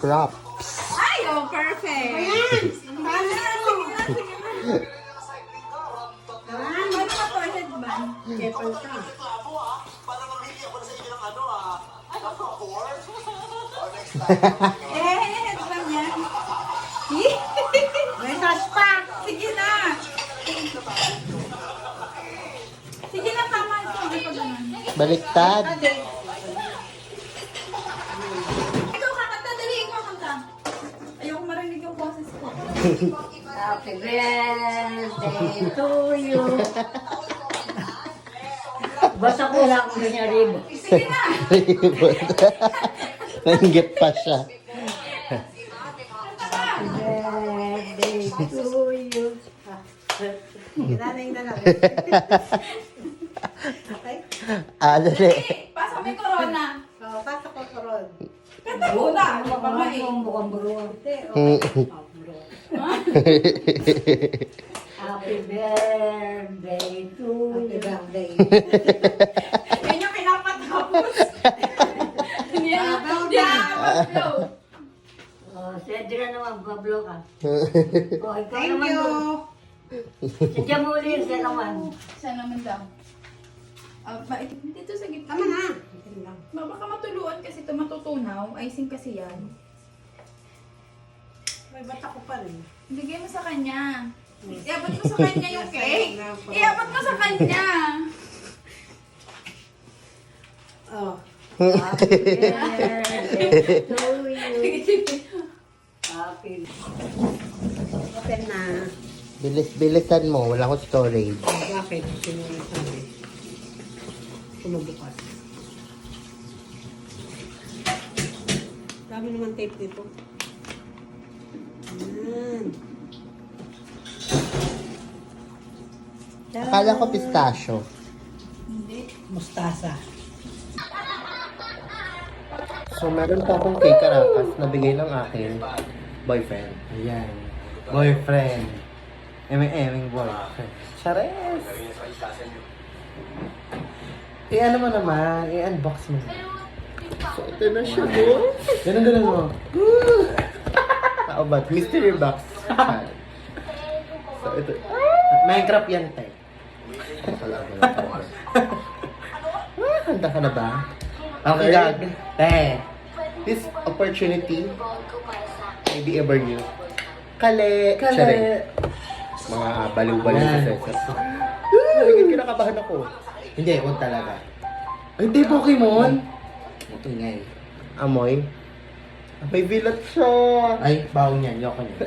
Props. Ay, oh, perfect. Ayan. Sige na. Paano ka to, headband? Kepal ka. Headband yan. May touch pa. Sige na. Sige na, tama ito. Ay, pag ganun. Baliktad. Ikaw kakanta, dali. Ikaw kanta. Ayoko marinig yung boses ko. Happy birthday to you. Basta ko lang kung ganyan rin. Sige na. Nanggit pa siya. Happy birthday to you. Nanay na lang. Okay? Dali. Dali. Pasok may corona. Oo, pasok ko karon. Kanta muna. Papamay. Mukhang buruan. Happy birthday to you. Happy birthday. Yan yung pinapatapos. Hindi yan. Hindi yan. Mag-flow. Oh, sige na naman, bablo ka. Oh, ikaw Thank naman you. Sadya mo ulit, siya naman. Siya naman daw. Dito sa gitna. Tama na. Baka matuluan kasi ito matutunaw. Icing kasi yan. May bata ko pa rin. Bigay mo sa kanya. Iabot mo sa kanya yung cake. Iabot mo sa kanya. Oh. Happy birthday to you. Happy. Open na. Bilis-bilisan mo. Wala akong storage. Bakit? Sino yung sabi? Sumubukas. Dami naman tape dito. Yan. Akala ko pistachio. Hindi. Mustasa. So, meron pa akong cake karakas na bigay ng aking boyfriend. Ayan. Boyfriend. Eming boyfriend. Chares! Ano mo naman, i-unbox mo. So, ito na siya, boy. Ganun mo. Tao ba? Mystery box. So, ito. Minecraft yan, te. Handa ka na ba? Okay, gag. Te, this opportunity may be ever new. Kale. Charing. Mga baliw-baliw sa sensor. Kinakabahan ako. Hindi, huwag talaga. Ay, hindi, Pokemon. Ito nga eh. Amoy. May bilat siya. Ay, baho niyan. Yoko niyan.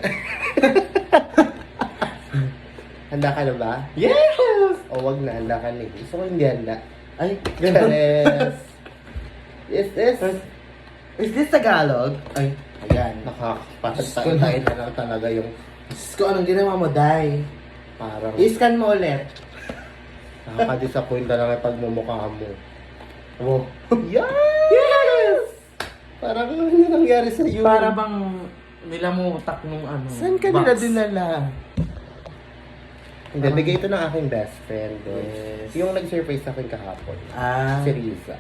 Handa ka na ba? Yes! O, wag na. Handa ka na. Gusto ko hindi handa. Ay, Chares. Is this Tagalog? Ay, ayan. Nakakapatay na lang talaga yung... Diyos ko, anong ginawa mo, Day? Parang... I-scan mo ulit. Nakaka-disappoint na lang yung pagmumukha mo. Oh. Yes! Parang ano nangyari sa iyo? Para bang nilamutak nung ano. Saan ka nila dinala? Hindi, bigay ito ng aking best friend. Yes. Yung nag-surprise sa akin kahapon. Ah, Si Riza.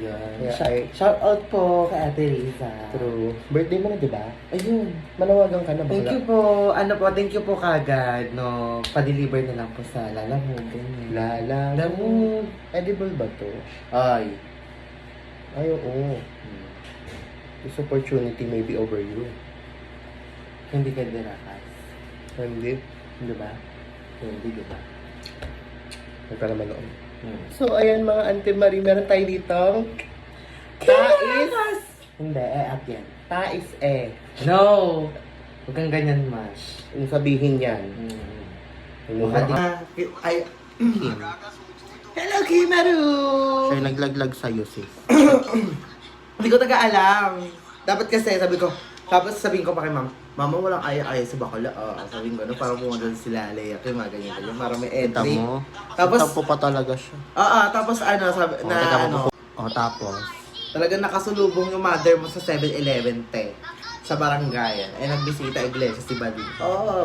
yan. Yeah, Shout out po kay Ate Riza. True. Birthday mo na, di ba? Ayun. Manawagan ka na ba? Thank you po. Thank you po kagad. No, pa-deliver na lang po sa Lalamove. Ganyan. Lalamove. Edible ba to? Ay. Ay, oo. This opportunity may be over you. Hindi ka dirakas. Hindi. Hindi ba? Hindi, di ba? Huwag ka naman noon. So, ayan mga Auntie Marie, meron tayo dito. Hindi, at yan. Tais No! Huwag kang ganyan, Mash. Yung sabihin yan. Yung Ay, Kim. Hello, Kimaru! siya yung naglaglag sa'yo, sis. Hindi ko taga-alam. Dapat kasi, tapos sabihin ko pa kay Mama, walang aya-aya sa bakala. Sabihin ko, parang pumadal sila Leia. Kaya mga ganyan. Parang may Kita entry. mo? Tapos, Tampo pa talaga siya. tapos sabi, Tapos? talagang nakasulubong yung mother mo sa 7-Eleven, te. Sa barangay. Nagbisita iglesia si Badi.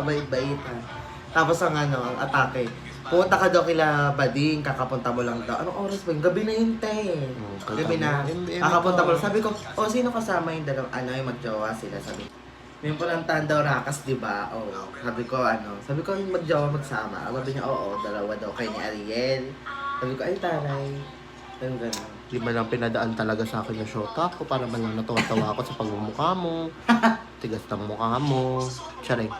Bait-bait. Tapos ang atake. Pumunta ka daw kila Bading, kakapunta mo lang daw. Anong oras ba yun? Gabi na yun, te. Gabi na. Kakapunta mo lang. Sabi ko, sino kasama yung dalawang, yung magjowa sila? Sabi ko, may pulantahan daw rakas, di ba? Sabi ko, yung magjowa magsama. Sabi niya, oo, dalawa daw kay ni Ariel. Sabi ko, ay taray. Sabi ko, gano'n. Di man lang pinadaan talaga sa akin yung shota ko para man lang natuwa-tawa ako sa pagmumukha mo. Tigas ng mukha mo. Charing.